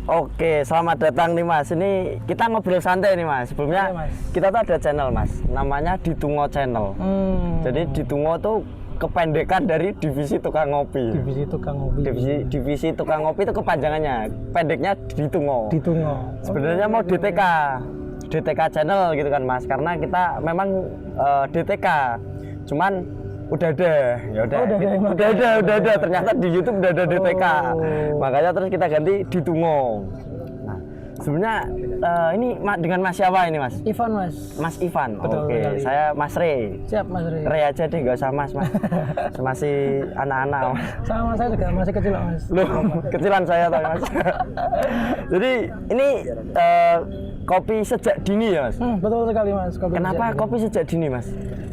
Oke, selamat datang nih Mas. Ini kita ngobrol santai nih Mas. Sebelumnya Mas. kita tuh ada channel Mas, namanya Ditungo Channel. Jadi Ditungo tuh kependekan dari divisi tukang ngopi. Divisi tukang ngopi. Divisi tukang ngopi itu kepanjangannya, pendeknya Ditungo. Ditungo. Sebenarnya mau DTK Channel gitu kan Mas, karena kita memang DTK. Cuman udah ada, ya udah, udah ada. Ternyata di YouTube udah ada DTK, makanya terus kita ganti Ditungo. Nah, sebenarnya ini dengan Mas siapa ini Mas? Ivan Mas. Mas Ivan. Betul, Oke, kali. saya Mas Rey. Siap Mas Rey. Rey aja deh, nggak usah Mas. Masih anak-anak. Sama saya juga masih kecil Mas. Loh, kecilan saya tau Mas. Jadi ini kopi sejak dini ya Mas? Betul sekali Mas. Kenapa kopi sejak dini Mas?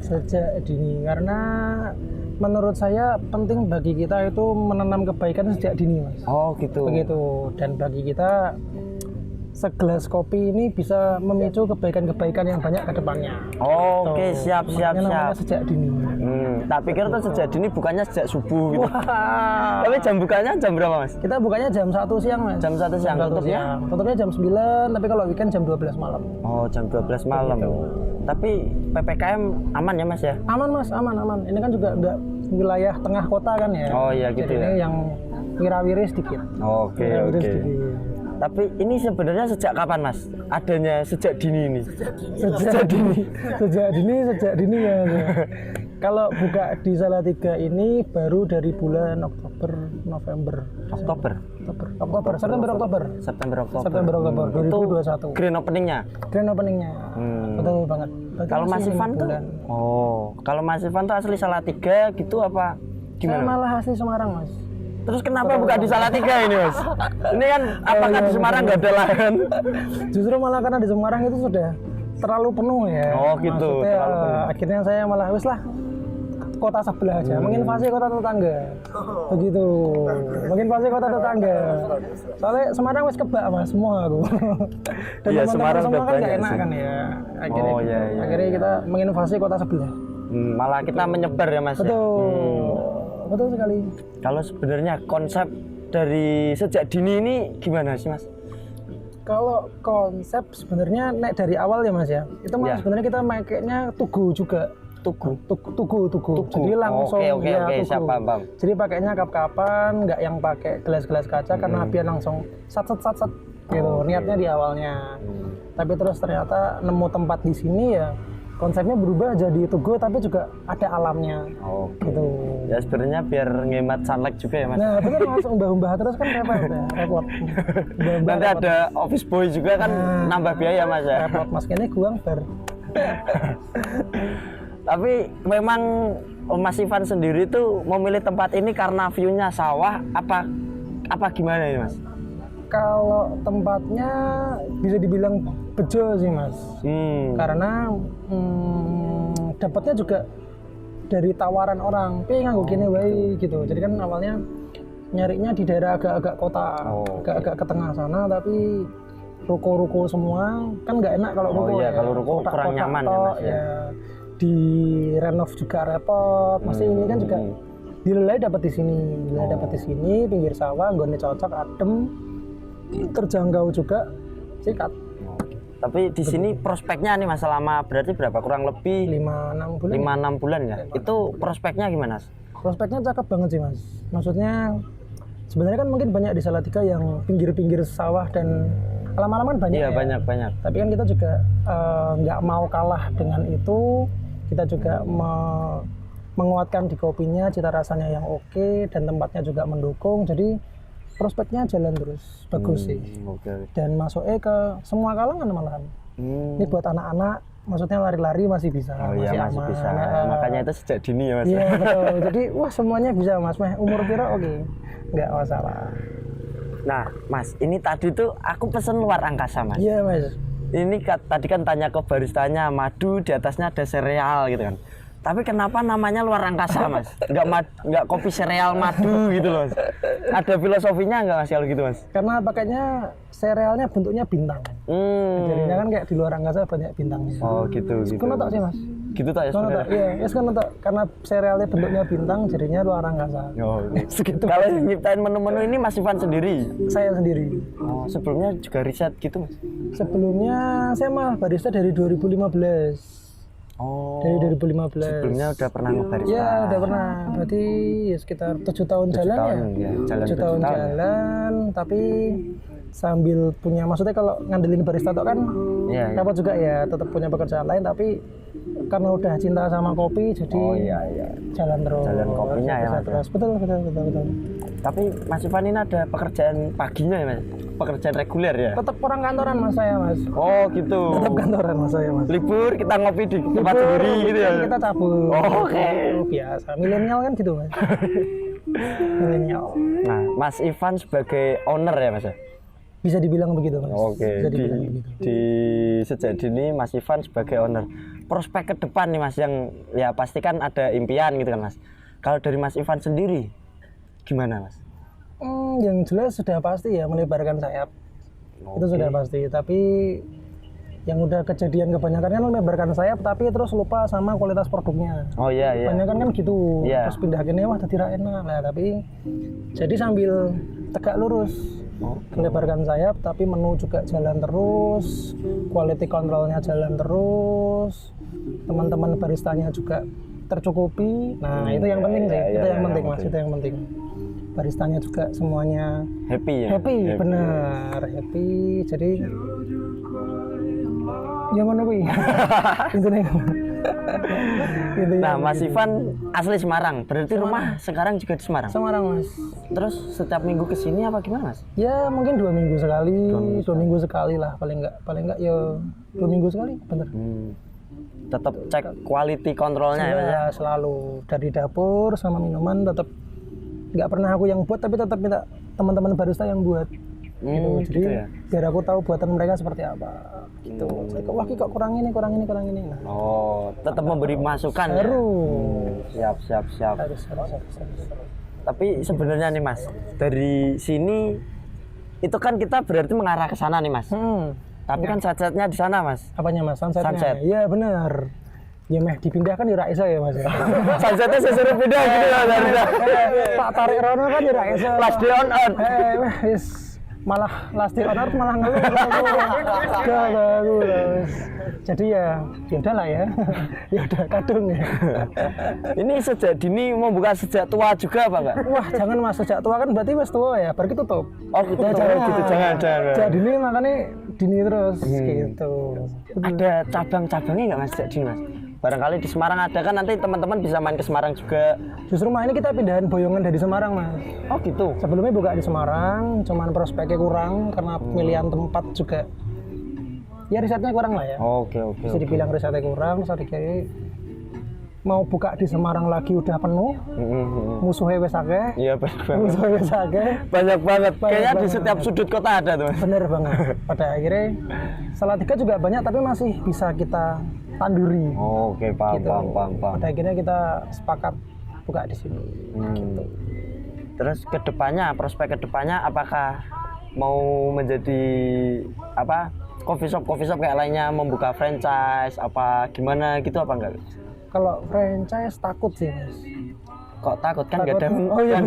Sejak dini, karena menurut saya penting bagi kita itu menanam kebaikan sejak dini Mas. Oh gitu. Begitu, dan bagi kita segelas kopi ini bisa memicu kebaikan-kebaikan yang banyak ke depannya. Oke, siap. Namanya sejak dini. Tak pikir tuh sejak dini bukannya sejak subuh gitu. Wah. Tapi jam bukanya jam berapa Mas? Kita bukanya jam 1 siang Mas. Jam 1 siang, tutupnya? Tutupnya jam 9, tapi kalau weekend jam 12 malam. Oh, jam 12 malam. Begitu. Tapi PPKM aman ya Mas ya? Aman Mas, aman. Ini kan juga enggak wilayah tengah kota kan ya. Oh iya gitu. Jadi ya. ini yang wirawiri sedikit. Oke. Sedikit. Tapi ini sebenarnya sejak kapan Mas? Adanya sejak dini ini? Sejak dini ya. Kalau buka di Salatiga ini baru dari bulan September Oktober 2021. Grand openingnya? Grand openingnya. Betul banget. Kalau Mas Ivan tuh? Oh, kalau Mas Ivan tuh asli Salatiga gitu apa gimana? Saya malah asli Semarang Mas. Terus kenapa buka di Salatiga ini Mas? Ini kan apakah di Semarang nggak ada lahan? Justru malah karena di Semarang itu sudah terlalu penuh ya. Oh gitu. Maksudnya akhirnya saya malah wis lah kota sebelah aja, menginvasi kota tetangga. Begitu. Menginvasi kota tetangga. Soalnya Semarang wis kebak Mas semua aku. Dan iya, teman-teman Semarang semua kan nggak banyak enak sih. kan ya. Akhirnya, iya. akhirnya kita menginvasi kota sebelah. Malah kita menyebar ya Mas. Betul. Betul sekali. Kalau sebenarnya konsep dari sejak dini ini gimana sih Mas? Kalau konsep sebenarnya naik dari awal ya Mas ya. Itu malah sebenarnya kita makainya tugu juga. Tugu. Jadi langsung Oke, siap paham. Jadi pakainya kap-kapan, nggak yang pakai gelas-gelas kaca karena biar langsung sat gitu. Niatnya di awalnya. Tapi terus ternyata nemu tempat di sini ya konsepnya berubah jadi tugu tapi juga ada alamnya. Gitu. Ya sebenarnya biar ngemat sunlight juga ya Mas. Nah, benar Mas, umbah-umbah terus kan repot. Nanti ada office boy juga kan nambah biaya Mas ya. Repot Mas, kayaknya guang bar. Tapi memang Mas Ivan sendiri tuh memilih tempat ini karena view-nya sawah apa gimana ya Mas? Kalau tempatnya bisa dibilang bejo sih Mas. Karena dapatnya juga dari tawaran orang, pengen nganggo kene wae gitu. Jadi kan awalnya nyarinya di daerah agak-agak kota, agak-agak ke tengah sana, tapi ruko-ruko semua kan nggak enak kalau ruko. Iya, kalau ruko kurang nyaman ya Mas ya. Di renov juga repot. Masih ini kan juga dilelai dapat di sini, pinggir sawah, nggone cocok, adem, terjangkau juga, sikat. Tapi di sini prospeknya nih Mas selama berarti berapa? Kurang lebih 5-6 bulan ya. Itu prospeknya gimana Mas? Prospeknya cakep banget sih Mas. Maksudnya sebenarnya kan mungkin banyak di Salatiga yang pinggir-pinggir sawah dan alam-alaman banyak. Iya, ya. banyak. Tapi kan kita juga nggak mau kalah dengan itu. Kita juga menguatkan di kopinya, cita rasanya yang oke dan tempatnya juga mendukung. Jadi prospeknya jalan terus, bagus sih. Dan masuknya ke semua kalangan malahan. Ini buat anak-anak, maksudnya lari-lari masih bisa. Masih bisa. Makanya itu sejak dini ya Mas. Iya betul. Jadi wah semuanya bisa Mas. Umur pira oke, nggak masalah. Nah Mas, ini tadi tuh aku pesen luar angkasa Mas. Iya Mas. Ini tadi kan tanya ke baristanya, madu di atasnya ada sereal gitu kan. Tapi kenapa namanya luar angkasa Mas? Nggak kopi sereal madu gitu loh Mas. Ada filosofinya nggak Mas kalau gitu Mas? Karena pakainya serealnya bentuknya bintang. Jadinya kan kayak di luar angkasa banyak bintangnya. Oh gitu. Kenapa tak sih Mas? Gitu tak ya Kono sebenarnya? tak, iya, yes kan tak, karena serialnya bentuknya bintang, jadinya luar angkasa. Oh, Segitu. kalau yang nyiptain menu-menu ini Mas Ivan sendiri? Saya sendiri. Oh, sebelumnya juga riset gitu Mas? Sebelumnya saya mah barista dari 2015. Oh, Dari 2015. sebelumnya udah pernah ngebarista? Iya, udah pernah. Berarti ya sekitar 7 tahun 7 jalan tahun, ya. ya. Jalan 7 tahun 7 tahun. jalan, tapi sambil punya, maksudnya kalau ngandelin barista tuh kan Iya, iya. dapat juga ya, tetap punya pekerjaan lain, tapi karena udah cinta sama kopi jadi Oh iya, iya. jalan terus. Jalan kopinya ya, Mas, terus. Betul. Tapi Mas Ivan ini ada pekerjaan paginya ya Mas? Pekerjaan reguler ya? Tetap orang kantoran Mas saya, Mas. Oh gitu. Tetap kantoran Mas saya, Mas. Libur kita ngopi di tempat Libur, sendiri gitu ya? kita cabut. Oh, oke. Biasa, milenial kan gitu, Mas. Milenial. Nah, Mas Ivan sebagai owner ya Mas ya? Bisa dibilang begitu, Mas. Oke, Bisa dibilang begitu. di sejak dini Mas Ivan sebagai owner. Prospek ke depan nih Mas, yang ya pasti kan ada impian gitu kan Mas. Kalau dari Mas Ivan sendiri, gimana Mas? Yang jelas sudah pasti ya melebarkan sayap. Itu sudah pasti. Tapi yang udah kejadian kebanyakan kan melebarkan sayap, tapi terus lupa sama kualitas produknya. Oh iya, iya. Kebanyakan kan gitu. Iya. Terus pindah ke wah tadi ra enak lah. Tapi jadi sambil tegak lurus. Melebarkan sayap, tapi menu juga jalan terus, quality controlnya jalan terus, teman-teman baristanya juga tercukupi. Nah itu yang penting sih, itu yang penting Mas, itu yang penting. Baristanya juga semuanya Happy ya? happy. Bener happy. Jadi ya mana kuwi? Intinya. Nah, Mas Ivan asli Semarang, berarti rumah sekarang juga di Semarang? Semarang Mas. Terus setiap minggu kesini apa gimana Mas? Ya mungkin 2 minggu sekali, 2 minggu sekali lah paling enggak ya 2 minggu sekali, bener. Tetap cek quality controlnya ya Mas ya? Ya selalu dari dapur sama minuman tetap nggak pernah aku yang buat, tapi tetap minta teman-teman barista yang buat. Gitu. Jadi gitu ya? biar aku tahu buatan mereka seperti apa. Gitu. Jadi, wah Ki, kok kurang ini. Nah, Oh, tetap memberi masukan ya? Siap. harus. Tapi sebenarnya nih Mas, dari sini itu kan kita berarti mengarah ke sana nih Mas. Tapi kan sunsetnya di sana Mas. Apanya Mas? Sunsetnya? Sunset. Iya benar. Ya meh dipindahkan di Raisa ya Mas ya. Sunsetnya sesuruh pindah gitu ya dari Pak Tarik Rono kan di Raisa. last day on earth. Wes malah last day on earth malah ngeluh. Gak. Jadi ya udahlah ya. Ya udah kadung ya. Ini sejak dini mau buka sejak tua juga apa enggak? Wah, jangan Mas, sejak tua kan berarti wes tua ya, baru tutup. Oh gitu, jangan. Sejak dini makanya dini terus gitu. Ada cabang-cabangnya nggak Mas sejak dini Mas? Barangkali di Semarang ada kan, nanti teman-teman bisa main ke Semarang juga. Justru mah ini kita pindahan boyongan dari Semarang Mas. Oh gitu. Sebelumnya buka di Semarang, cuman prospeknya kurang karena pemilihan tempat juga. Ya risetnya kurang lah ya. Oke. Bisa dibilang risetnya kurang, terus akhirnya mau buka di Semarang lagi udah penuh. Musuhnya wes akeh. Iya benar. Musuhnya wes akeh. Banyak banget. Kayaknya di banget. setiap sudut kota ada tuh. Bener banget. Pada akhirnya Salatiga juga banyak tapi masih bisa kita tanduri. Oke, paham. Pada akhirnya kita sepakat buka di sini. Gitu. Terus kedepannya, prospek kedepannya apakah mau menjadi apa? Coffee shop kayak lainnya, membuka franchise apa gimana gitu apa enggak? Kalau franchise takut sih Mas. Kok takut kan nggak ada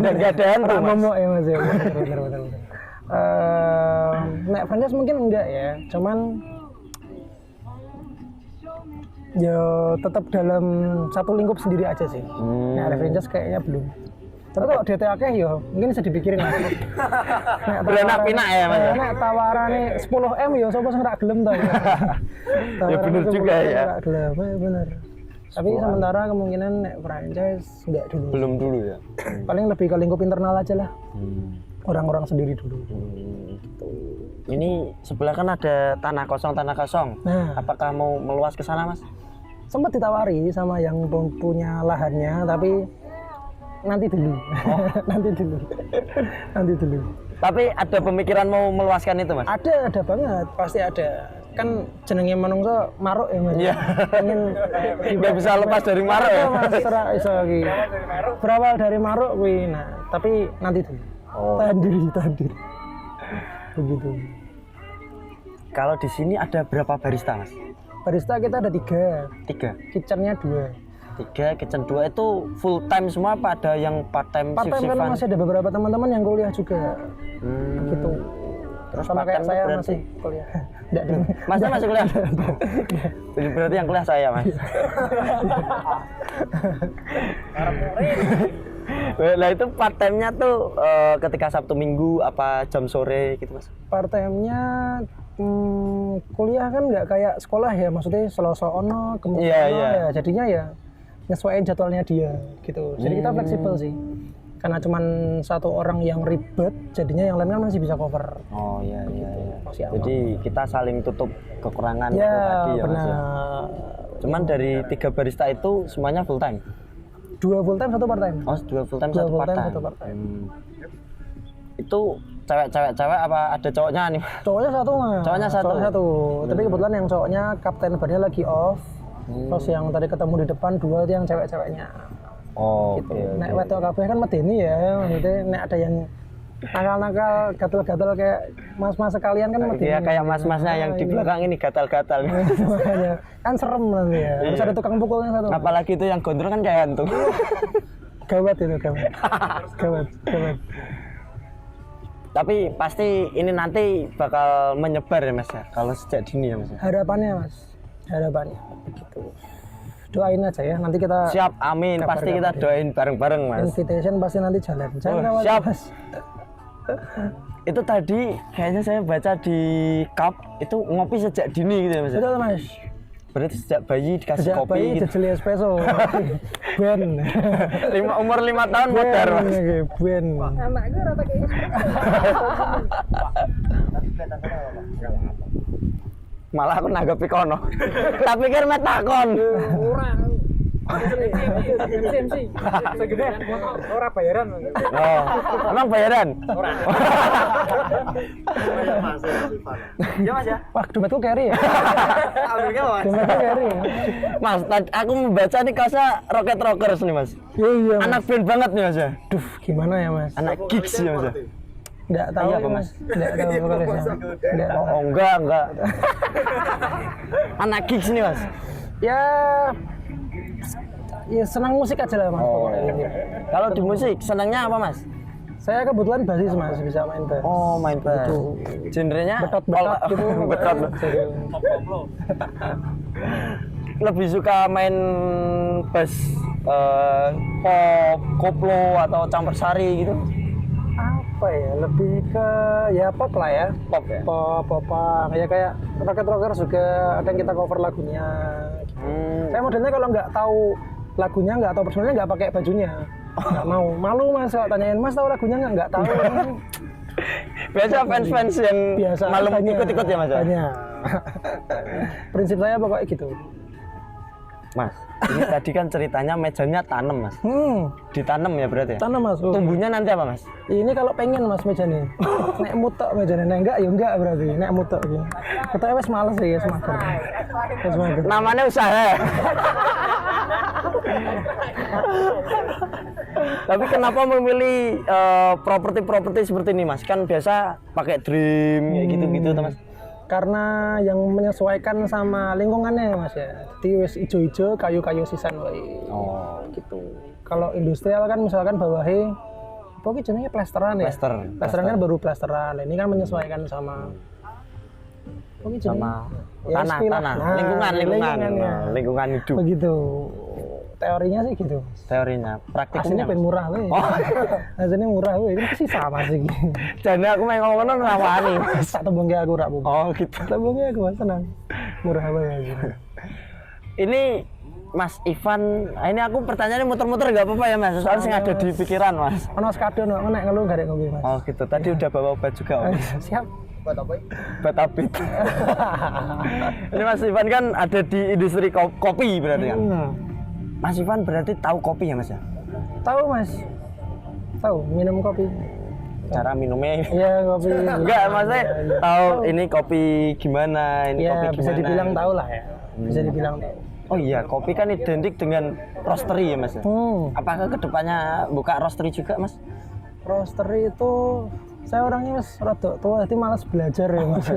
nggak ada hantu Mas. Momok ya Mas ya. Bener. Nek franchise mungkin enggak ya, cuman ya tetap dalam satu lingkup sendiri aja sih. Nek ada franchise kayaknya belum. Tapi kalau DT akeh ya mungkin bisa dipikirin lah. Beranak pinak ya Mas. Nek tawarane 10M ya sapa sing ra gelem ta. Ya bener juga ya. Ra gelem, ya bener. Tapi sementara kemungkinan nek franchise enggak dulu. Belum dulu ya. Paling lebih ke lingkup internal aja lah. Orang-orang sendiri dulu. Gitu. Ini sebelah kan ada tanah kosong. Nah, apakah mau meluas ke sana Mas? sempat ditawari sama yang punya lahannya, tapi nanti dulu. Nanti dulu. Tapi ada pemikiran mau meluaskan itu Mas? Ada banget, pasti ada. Kan jenenge menungso maruk ya Mas. Iya. Pengen nggak bisa lepas dari maruk ya. Mas ora iso iki. Berawal dari maruk kuwi. Nah, tapi nanti dulu. Tahan diri. Begitu. Kalau di sini ada berapa barista Mas? Barista kita ada 3. 3. Kitchennya 2. 3, kitchen 2 itu full time semua apa ada yang part time Part time kan masih ada beberapa teman-teman yang kuliah juga. Gitu. Terus Sama kayak part-time saya berarti? masih kuliah. Enggak dong. Masnya masih kuliah? Berarti yang kuliah saya, Mas. Nah itu part time-nya tuh ketika Sabtu Minggu apa jam sore gitu, Mas? Part time-nya kuliah kan nggak kayak sekolah ya, maksudnya Selasa ono, kemudian ya jadinya ya nyesuaiin jadwalnya dia gitu. Jadi kita fleksibel sih. Karena cuman satu orang yang ribet, jadinya yang lain kan masih bisa cover. Oh iya. Masih aman. Jadi kita saling tutup kekurangan Ya, itu tadi ya, Mas. benar. Ya? Cuman dari 3 barista itu semuanya full time. 2 full time, 1 part time. Oh, 2 full time, 2 1 full part time, time. 1 part time. Itu cewek apa ada cowoknya nih? Cowoknya 1 Mas. Cowoknya 1. Tapi kebetulan yang cowoknya kapten barnya lagi off. Terus yang tadi ketemu di depan 2 itu yang cewek-ceweknya. Oh, Gitu. oke. Nek wedok kabeh kan medeni ya, maksudnya nek ada yang nakal-nakal, gatel-gatel kayak mas-mas sekalian kan medeni. Iya, kayak mas-masnya yang di belakang ini gatal-gatal. Makanya kan serem nanti ya. Terus ada tukang pukulnya 1. Apalagi itu yang gondrong kan kayak hantu. Gawat itu, gawat. Tapi pasti ini nanti bakal menyebar ya, Mas ya, kalau sejak dini ya, Mas. Harapannya begitu. Doain aja ya, nanti kita Siap, amin. Pasti kita doain bareng-bareng, Mas. invitation pasti nanti jalan. Jangan khawatir, siap. Mas. Itu tadi kayaknya saya baca di cup itu ngopi sejak dini gitu ya, Mas. Betul, Mas. Berarti sejak bayi dikasih Sejak kopi bayi gitu. jejeli espresso. Ben. Umur 5 tahun modar, Mas. Ben. Anaknya rata kayak Malah aku nanggapi kono. Tak pikir metakon. orang. MC. Segede orang bayaran. Oh, emang bayaran? Orang. Ya, Mas ya. Wah, dompetku carry ya. Alhamdulillah, Mas. Dompetku carry. Mas, aku membaca nih kaosnya Rocket Rockers nih, Mas. Iya, Mas. Anak band banget nih, Mas ya. Duh, gimana ya, Mas? Anak gigs ya, Mas ya. Enggak tahu Iya, ya, Mas. Mas. Enggak tahu vokalisnya. Enggak tahu. Oh, enggak. Anak gigs nih, Mas. Ya senang musik aja lah, Mas. Oh. Pokoknya. Kalau di musik senangnya apa, Mas? Saya kebetulan basis, Mas, bisa main bass. Oh, main bass. Genrenya Betot-betot gitu. Betot. Lebih suka main bass pop, koplo atau campur sari gitu? Apa ya? Lebih ke ya pop lah ya. Pop ya? Pop-popan. Ya kayak Rocket Rockers juga ada yang kita cover lagunya. Saya modelnya kalau nggak tahu lagunya, nggak tahu personelnya, nggak pakai bajunya. Nggak mau. Malu, Mas, kalau tanyain, Mas tahu lagunya nggak tahu. Biasa fans-fans yang Biasa malam tanya. ikut-ikut ya, Mas? Ya? Tanya. Prinsip saya pokoknya gitu. Mas, ini tadi kan ceritanya mejanya tanam, Mas. Ditanam ya berarti ya? Tanam, Mas. Tumbuhnya nanti apa, Mas? Ini kalau pengen, Mas, mejanya. Nek mutok mejanya, nek enggak ya enggak berarti. Nek mutok gitu. Kita wes males ya, semager. Wes mager. Namanya usaha. Tapi kenapa memilih properti-properti seperti ini, Mas? Kan biasa pakai dream kayak gitu-gitu, Mas. Karena yang menyesuaikan sama lingkungannya, Mas ya. Jadi wes ijo-ijo, kayu-kayu sisan wae. Oh, Gitu. Kalau industrial kan misalkan bawahi pokoknya jenenge plesteran ya. Plesteran kan baru plesteran. Ini kan menyesuaikan sama pokoknya jenenge sama ya, tanah, spilah. tanah, Nah, lingkungan ya. lingkungan hidup. Begitu. Teorinya sih gitu. Teorinya, Aslinya praktikumnya. pengen murah weh. Oh. Aslinya murah weh. Ini sih sama sih. Jadi aku main ngomong ngawani. Tak tembongke aku rak, Bu. Oh, gitu. Tembongke aku Mas, tenang. Murah wae gitu. Ini Mas Ivan, ini aku pertanyaannya muter-muter nggak apa-apa ya, Mas? Soalnya sing ada di pikiran, Mas. Ono skado nek ngeluh garek ngopi, Mas. Oh, gitu. Tadi udah bawa obat juga, Om. Siap. Batapit. Ini Mas Ivan kan ada di industri kopi berarti kan? Mas Ivan berarti tahu kopi ya, Mas ya? Tahu, Mas. Tahu minum kopi. Cara minumnya? Iya, kopi. Enggak, maksudnya tahu ini kopi gimana, ini kopi Ya, gimana. bisa dibilang tahu lah ya. Bisa dibilang tahu. Oh iya, kopi kan identik dengan roastery ya, Mas ya? Apakah kedepannya buka roastery juga, Mas? Roastery itu Saya orangnya mas rada tua, jadi malas belajar ya mas.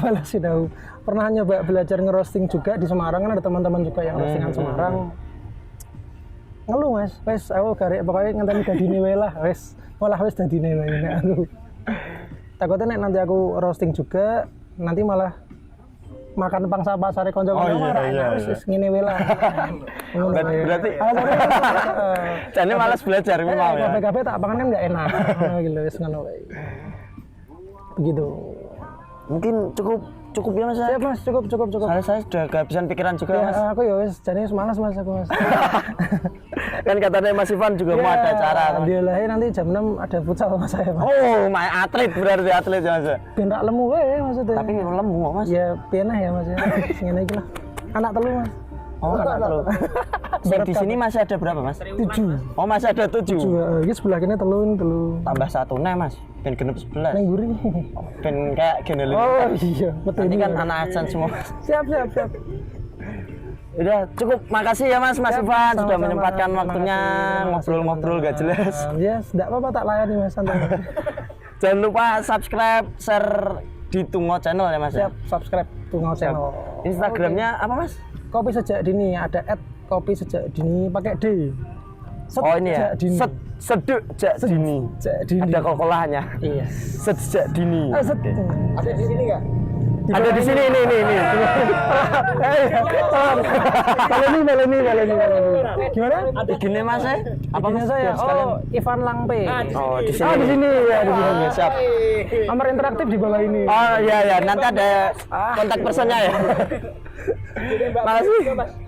Malas sih tahu. Pernah nyoba belajar ngerosting juga di Semarang, kan ada teman-teman juga yang roastingan Semarang. Ngeluh mas, wes aku garek pokoknya ngenteni dadine wae lah, wes malah wes dadine wae nek aku. Takutnya nek nanti aku roasting juga, nanti malah makan pangsa pasare kanca-kanca wis ngene wae lah. Berarti jane malas belajar mau ya. KPKP tak pangan kan enggak enak. Gitu wis ngono wae. Begitu. Mungkin cukup ya Mas. Siap Mas, cukup. Saya sudah kehabisan pikiran juga Ya, Mas. aku ya wis jane malas Mas aku Mas. Kan katanya Mas Ivan juga mau ada acara. Alhamdulillah nanti jam 6 ada futsal sama saya Mas. Oh, main atlet berarti atlet ya Mas. Ben rak lemu wae maksudnya. Tapi lemu Mas. Ya piye ya Mas ya. Ngene iki lah. Anak telu Mas. Oh, anak telu. Di sini masih ada berapa Mas? 7. Oh, masih ada 7. Iki sebelah kene telu. Tambah 1 nih Mas. Ben genep 11. Nang guri. Ben kayak gini Oh iya, betul. Nanti kan anak acan semua. Siap. Udah cukup, makasih ya Mas Ivan sudah Sama-sama, menyempatkan terima waktunya kasih. ngobrol-ngobrol gak jelas. Ya, enggak apa-apa tak layani Mas santai. Jangan lupa subscribe, share di Tungo Channel ya Mas. Siap, subscribe Tungo Channel. Instagramnya apa Mas? Kopi Sejak Dini, ada @kopi sejak dini pakai D. Oh ini ya, Dini. Sedek Jak Dini. Sejak Dini. Ada kolkolahnya. Iya. Sejak Dini. Ada di sini enggak? Ada di sini ini. Baleni. Gimana? Ada gini Mas ya? Apa Mas saya? biar sekalian? Oh, Ivan Langpe. Oh, di sini. di sini ya, di sini. Siap. Nomor interaktif di bawah ini. Oh iya, nanti ada kontak personnya ya. Makasih.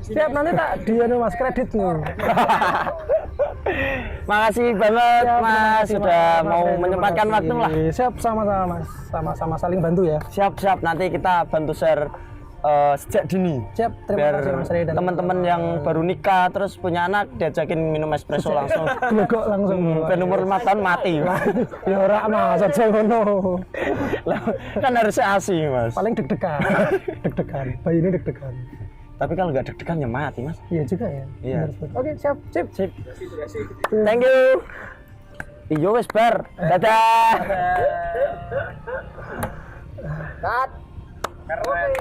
Siap, nanti tak Mas kredit nih. Makasih banget Siap, Mas terima kasih, sudah Mas. mau Terima menyempatkan kasih. waktu lah. Siap, sama-sama Mas. Sama-sama saling bantu ya. Siap, nanti kita bantu share sejak dini. Siap, terima Biar kasih Mas Rey dan teman-teman yang baru nikah terus punya anak diajakin minum espresso langsung. Glogok langsung. Ben umur 5 tahun mati. Ya ora Mas, aja ngono. Lah, kan harusnya asing Mas. Paling deg-degan. Bayi ini deg-degan. Tapi kalau nggak deg-degan ya mati Mas. Iya juga ya. Iya. Benar. Oke, siap. Thank you. Iyo wes bar. Dadah. Cut. Keren.